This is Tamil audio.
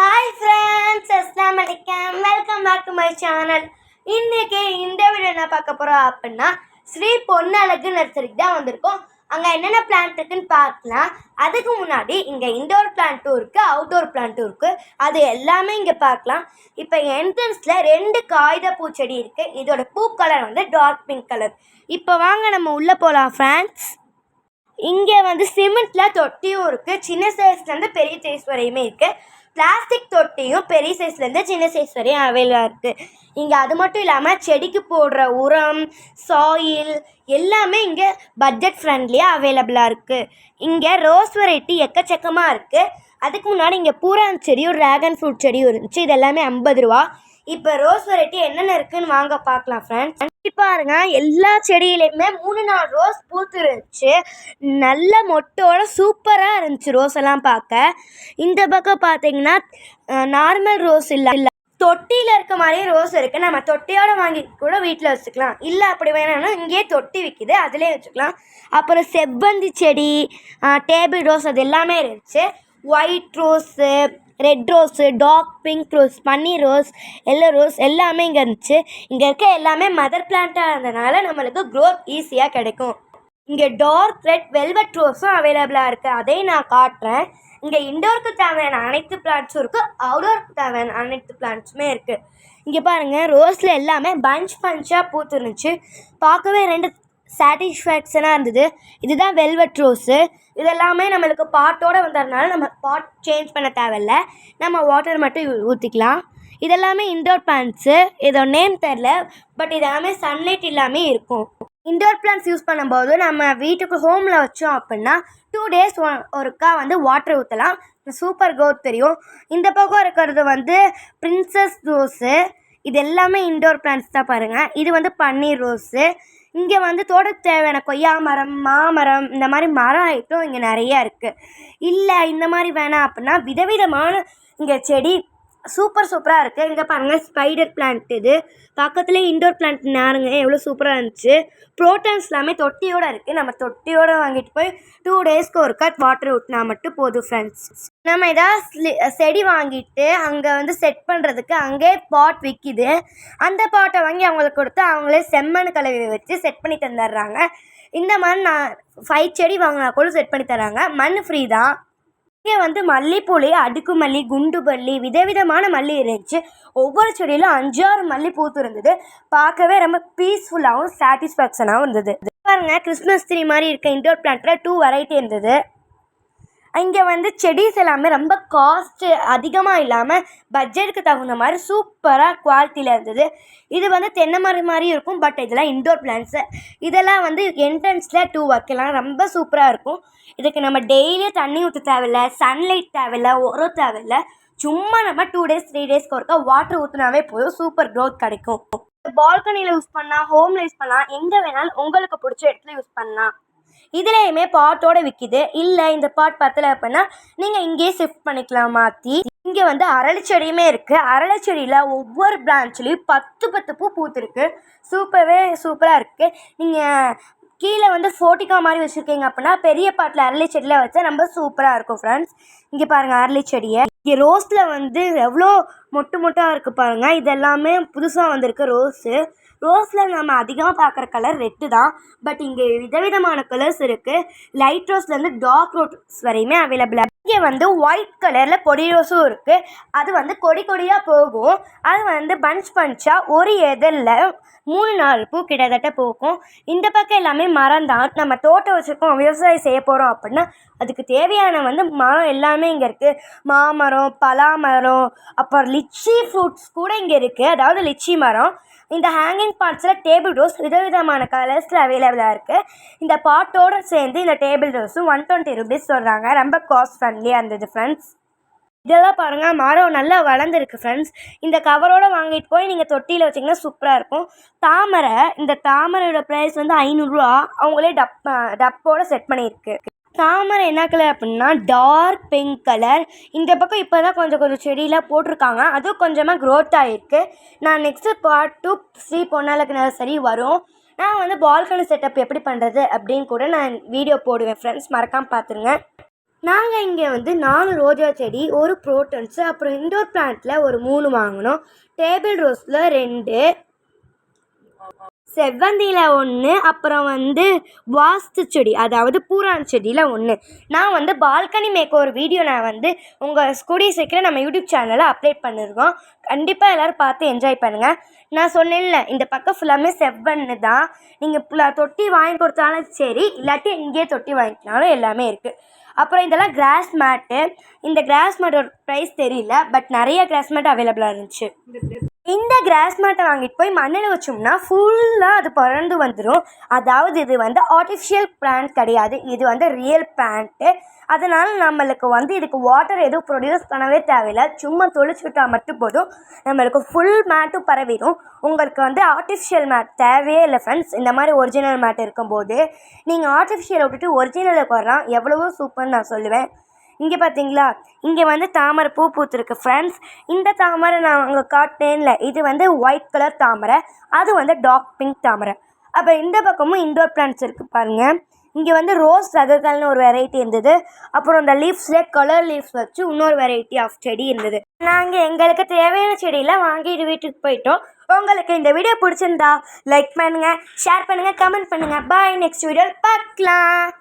ஹாய் ஃப்ரெண்ட்ஸ், அஸ்ஸலாமு அலைக்கும். Welcome back to my channel. இன்றைக்கி இந்த வீடியோ என்ன பார்க்க போகிறோம் அப்படின்னா, ஸ்ரீ பொன்னழகு நர்சரிக்கு தான் வந்திருக்கோம். அங்கே என்னென்ன பிளான்ட் இருக்குன்னு பார்க்கலாம். அதுக்கு முன்னாடி இங்கே இன்டோர் பிளான்ட்டும் இருக்குது, அவுட்டோர் பிளான்ட்டும் இருக்குது. அது எல்லாமே இங்கே பார்க்கலாம். இப்போ என்ட்ரன்ஸில் 2 காகித பூச்செடி இருக்குது. இதோட பூ கலர் வந்து டார்க் பிங்க் கலர். இப்போ வாங்க நம்ம உள்ளே போகலாம் ஃப்ரெண்ட்ஸ். இங்கே வந்து சிமெண்ட்டில் தொட்டியும் இருக்குது. சின்ன சைஸ்லேருந்து பெரிய சைஸ் வரையுமே இருக்குது. பிளாஸ்டிக் தொட்டியும் பெரிய சைஸ்லேருந்து சின்ன சைஸ் வரையும் அவைலபிளாக இருக்குது. இங்கே அது மட்டும் இல்லாமல் செடிக்கு போடுற உரம், சாயில் எல்லாமே இங்கே பட்ஜெட் ஃப்ரெண்ட்லியாக அவைலபிளாக இருக்குது. இங்கே ரோஸ் வெரைட்டி எக்கச்சக்கமாக இருக்குது. அதுக்கு முன்னாடி இங்கே பூரான் செடியும் ட்ராகன் ஃப்ரூட் செடியும் இருந்துச்சு. இது எல்லாமே 50 ரூபா. இப்போ ரோஸ் வெரைட்டி என்னென்ன இருக்குதுன்னு வாங்க பார்க்கலாம் ஃப்ரெண்ட்ஸ். பாருங்க, எல்லா செடியிலையுமே 3-4 ரோஸ் பூத்து இருந்துச்சு. நல்ல மொட்டோட சூப்பராக இருந்துச்சு ரோஸ் எல்லாம் பார்க்க. இந்த பக்கம் பார்த்தீங்கன்னா நார்மல் ரோஸ் இல்லை, தொட்டியில் இருக்க மாதிரியே ரோஸ் இருக்குது. நம்ம தொட்டியோட வாங்கி கூட வீட்டில் வச்சுக்கலாம். இல்லை அப்படி வேணும்னா இங்கேயே தொட்டி விற்கிது, அதிலே வச்சுக்கலாம். அப்புறம் செவ்வந்தி செடி, டேபிள் ரோஸ் அது எல்லாமே இருந்துச்சு. White rose, red rose, dark pink rose, பன்னீர் ரோஸ், எல்லோ ரோஸ் எல்லாமே இங்கே இருந்துச்சு. இங்கே இருக்க எல்லாமே மதர் பிளான்ட்டாக இருந்ததுனால நம்மளுக்கு க்ரோத் ஈஸியாக கிடைக்கும். இங்கே டார்க் ரெட் வெல்வெட் ரோஸும் அவைலபிளாக இருக்குது. அதையும் நான் காட்டுறேன். இங்கே இண்டோருக்கு தேவையான அனைத்து பிளான்ட்ஸும் இருக்குது, அவுடோருக்கு தேவையான அனைத்து பிளான்ட்ஸுமே இருக்குது. இங்கே பாருங்கள், ரோஸில் எல்லாமே பஞ்சாக பூத்து இருந்துச்சு. பார்க்கவே 2 சாட்டிஸ்ஃபேக்ஷனாக இருந்தது. இதுதான் வெல்வெட் ரோஸு. இதெல்லாமே நம்மளுக்கு பாட்டோடு வந்ததுனால நம்ம பாட் சேஞ்ச் பண்ண தேவையில்லை, நம்ம வாட்டர் மட்டும் ஊற்றிக்கலாம். இதெல்லாமே இன்டோர் பிளான்ட்ஸு. இதோட நேம் தெரில, பட் இதெல்லாமே சன்லைட் இல்லாமல் இருக்கும். இன்டோர் பிளான்ட்ஸ் யூஸ் பண்ணும்போது நம்ம வீட்டுக்கு ஹோமில் வச்சோம் அப்படின்னா 2 days ஒருக்கா வந்து வாட்டர் ஊற்றலாம். சூப்பர் க்ரோத் தெரியும். இந்த பக்கம் இருக்கிறது வந்து பிரின்சஸ் ரோஸு. இது எல்லாமே இன்டோர் பிளான்ட்ஸ் தான் பாருங்கள். இது வந்து பன்னீர் ரோஸு. இங்கே வந்து தோட்டத்துக்கு தேவையான கொய்யா மரம், மாமரம், இந்த மாதிரி மரம் ஐட்டம் இங்கே நிறையா இருக்குது. இல்லை இந்த மாதிரி வேணாம் அப்படின்னா விதவிதமான இங்கே செடி சூப்பராக இருக்குது. இங்கே பாருங்கள், ஸ்பைடர் பிளான்ட். இது பக்கத்துலேயே இன்டோர் பிளான்ட் நாருங்க, எவ்வளோ சூப்பராக இருந்துச்சு. ப்ரோட்டான்ஸ் எல்லாமே தொட்டியோடு இருக்குது. நம்ம தொட்டியோடு வாங்கிட்டு போய் 2 daysக்கு ஒருக்கா வாட்டர் ஊற்றினா மட்டும் போதும் ஃப்ரெண்ட்ஸ். நம்ம ஏதாவது செடி வாங்கிட்டு அங்கே வந்து செட் பண்ணுறதுக்கு அங்கே பாட் விற்கிது. அந்த பாட்டை வாங்கி அவங்களுக்கு கொடுத்து அவங்களே செம்மண் கலவை வச்சு செட் பண்ணி தந்துடுறாங்க. இந்த மாதிரி நான் 5 செடி வாங்கினா கூட செட் பண்ணி தராங்க. மண் ஃப்ரீ தான். இங்கே வந்து மல்லிப்பூலேயே அடுக்கு மல்லி, குண்டு மல்லி, விதவிதமான மல்லி இருந்துச்சு. ஒவ்வொரு செடியிலும் 5-6 மல்லி பூத்து இருந்தது. பார்க்கவே ரொம்ப பீஸ்ஃபுல்லாகவும் சாட்டிஸ்ஃபேக்ஷனாகவும் இருந்தது. பாருங்கள், கிறிஸ்மஸ் ட்ரீ மாதிரி இருக்க இன்டோர் பிளான்ட்டில் 2 வெரைட்டி இருந்தது. இங்கே வந்து செடிஸ் எல்லாமே ரொம்ப காஸ்ட்டு அதிகமாக இல்லாமல் பட்ஜெட்டுக்கு தகுந்த மாதிரி சூப்பராக குவாலிட்டியில் இருந்தது. இது வந்து தென்னை மரம் மாதிரி இருக்கும், பட் இதெல்லாம் இன்டோர் பிளான்ட்ஸு. இதெல்லாம் வந்து என்ட்ரன்ஸில் 2 வைக்கலாம், ரொம்ப சூப்பராக இருக்கும். இதுக்கு நம்ம டெய்லியும் தண்ணி ஊற்ற தேவையில்லை, சன்லைட் தேவையில்லை, உரம் தேவையில்லை. சும்மா நம்ம 2 days 3 daysக்கு ஒருக்கா வாட்டர் ஊற்றினாவே போதும், சூப்பர் க்ரோத் கிடைக்கும். பால்கனியில் யூஸ் பண்ணலாம், ஹோமில் யூஸ் பண்ணலாம், எங்கே வேணாலும் உங்களுக்கு பிடிச்ச இடத்துல யூஸ் பண்ணலாம். இதுலேயுமே பாட்டோடு விற்கிது. இல்லை இந்த பாட் பத்தலை அப்படின்னா நீங்கள் இங்கேயே ஷிஃப்ட் பண்ணிக்கலாம் மாற்றி. இங்கே வந்து அரளி செடியுமே இருக்குது. அரளி செடியில் ஒவ்வொரு பிரான்ச்லேயும் 10 பூ பூத்துருக்கு. சூப்பராக இருக்குது. நீங்கள் கீழே வந்து ஃபோட்டிக்கா மாதிரி வச்சுருக்கீங்க அப்படின்னா பெரிய பாட்டில் அரளி செடியில் வச்சா ரொம்ப சூப்பராக இருக்கும் ஃப்ரெண்ட்ஸ். இங்கே பாருங்கள் அரளி செடியை. இங்கே ரோஸில் வந்து எவ்வளோ மொட்டாக இருக்குது பாருங்கள். இதெல்லாமே புதுசாக வந்திருக்கு ரோஸு. ரோஸில் நம்ம அதிகமாக பார்க்குற கலர் ரெட்டு தான், பட் இங்கே விதவிதமான கலர்ஸ் இருக்குது. லைட் ரோஸ்லேருந்து டார்க் ரோஸ் வரையுமே அவைலபிளாக. இங்கே வந்து ஒயிட் கலரில் கொடி ரோஸும் இருக்குது. அது வந்து கொடியாக போகும். அது வந்து பஞ்சாக ஒரு எதிரில் 3-4 பூ கிட்டத்தட்ட போகும். இந்த பக்கம் எல்லாமே மரம் தான். நம்ம தோட்டம் வச்சுருக்கோம், விவசாயம் செய்ய போகிறோம் அப்படின்னா அதுக்கு தேவையான வந்து மரம் எல்லாமே இங்கே இருக்குது. மாமரம், பலாமரம், அப்புறம் லிச்சி ஃப்ரூட்ஸ் கூட இங்கே இருக்குது, அதாவது லிச்சி மரம். இந்த ஹேங்கிங் பார்ட்ஸில் டேபிள் ரோஸ் விதவிதமான கலர்ஸில் அவைலபிளாக இருக்குது. இந்த பாட்டோடு சேர்ந்து இந்த டேபிள் ரோஸும் 120 rupees சொல்கிறாங்க. ரொம்ப காஸ்ட் ஃப்ரெண்ட்லியாக இருந்தது ஃப்ரெண்ட்ஸ். இதெல்லாம் பாருங்கள், மரம் நல்லா வளர்ந்துருக்கு ஃப்ரெண்ட்ஸ். இந்த கவரோடு வாங்கிட்டு போய் நீங்கள் தொட்டியில் வச்சிங்கன்னா சூப்பராக இருக்கும். தாமரை, இந்த தாமரையோட ப்ரைஸ் வந்து 500 ரூபா. அவங்களே டப்போடு செட் பண்ணியிருக்கு. தாமரை என்ன கலர் அப்படின்னா டார்க் பிங்க் கலர். இந்த பக்கம் இப்போ தான் கொஞ்சம் செடியெலாம் போட்டிருக்காங்க, அதுவும் கொஞ்சமாக க்ரோத் ஆகிருக்கு. நான் நெக்ஸ்ட்டு பார்ட் 2 ஸ்ரீ பொன்னழகு நர்சரி வரும். நான் வந்து பால்கனி செட்டப் எப்படி பண்ணுறது அப்படின்னு கூட நான் வீடியோ போடுவேன் ஃப்ரெண்ட்ஸ், மறக்காமல் பார்த்துருங்க. நாங்கள் இங்கே வந்து 4 ரோஜா செடி, ஒரு ப்ரோட்டன்ஸு, அப்புறம் இண்டோர் பிளான்ட்டில் ஒரு 3 வாங்கினோம். டேபிள் ரோஸில் 2, செவ்வந்தியில் 1, அப்புறம் வந்து வாஸ்து செடி, அதாவது பூரான் செடியில் 1. நான் வந்து பால்கனி மேக் ஒரு வீடியோ நான் வந்து உங்கள் கூடிய சீக்கிரம் நம்ம யூடியூப் சேனலில் அப்லோட் பண்ணியிருக்கோம். கண்டிப்பாக எல்லோரும் பார்த்து என்ஜாய் பண்ணுங்கள். நான் சொன்னேன்ல, இந்த பக்கம் ஃபுல்லாமே செவ்வண்ணு தான். நீங்கள் தொட்டி வாங்கி கொடுத்தாலும் சரி, இல்லாட்டி இங்கேயே தொட்டி வாங்கிக்கினாலும் எல்லாமே இருக்குது. அப்புறம் இதெல்லாம் கிராஸ் மேட்டு. இந்த கிராஸ் மேட்டோட ப்ரைஸ் தெரியல, பட் நிறைய கிராஸ் மேட் அவைலபிளாக இருந்துச்சு. இந்த கிராஸ் மேட்டை வாங்கிட்டு போய் மண்ணில் வச்சோம்னா ஃபுல்லாக அது பறந்து வந்துடும். அதாவது இது வந்து ஆர்டிஃபிஷியல் பிளான்ட் கிடையாது, இது வந்து ரியல் பிளான்ட்டு. அதனால் நம்மளுக்கு வந்து இதுக்கு வாட்டர் எதுவும் ப்ரொடியூஸ் பண்ணவே தேவையில்லை, சும்மா தொளிச்சு விட்டால் மட்டும் போதும், நம்மளுக்கு ஃபுல் மேட்டும் பரவிடும். உங்களுக்கு வந்து ஆர்டிஃபிஷியல் மேட் தேவையே இல்லை ஃப்ரெண்ட்ஸ். இந்த மாதிரி ஒரிஜினல் மேட் இருக்கும்போது நீங்கள் ஆர்டிஃபிஷியலை விட்டுட்டு ஒரிஜினலுக்கு வரலாம், எவ்வளவோ சூப்பர்னு நான் சொல்லுவேன். இங்கே பார்த்தீங்களா, இங்கே வந்து தாமரை பூ பூத்துருக்கு ஃப்ரெண்ட்ஸ். இந்த தாமரை நான் அங்கே காட்டினேன்ல, இது வந்து ஒயிட் கலர் தாமரை, அது வந்து டார்க் பிங்க் தாமரை. அப்போ இந்த பக்கமும் இண்டோர் பிளான்ட்ஸ் இருக்குது பாருங்கள். இங்கே வந்து ரோஸ் ரகங்கள்னு ஒரு வெரைட்டி இருந்தது. அப்புறம் அந்த லீவ்ஸ்லேயே கலர் லீவ்ஸ் வச்சு இன்னொரு வெரைட்டி ஆஃப் செடி இருந்தது. நாங்கள் எங்களுக்கு தேவையான செடியெல்லாம் வாங்கிட்டு வீட்டுக்கு போயிட்டோம். உங்களுக்கு இந்த வீடியோ பிடிச்சிருந்தா லைக் பண்ணுங்கள், ஷேர் பண்ணுங்கள், கமெண்ட் பண்ணுங்கள். பாய், நெக்ஸ்ட் வீடியோவில் பார்க்கலாம்.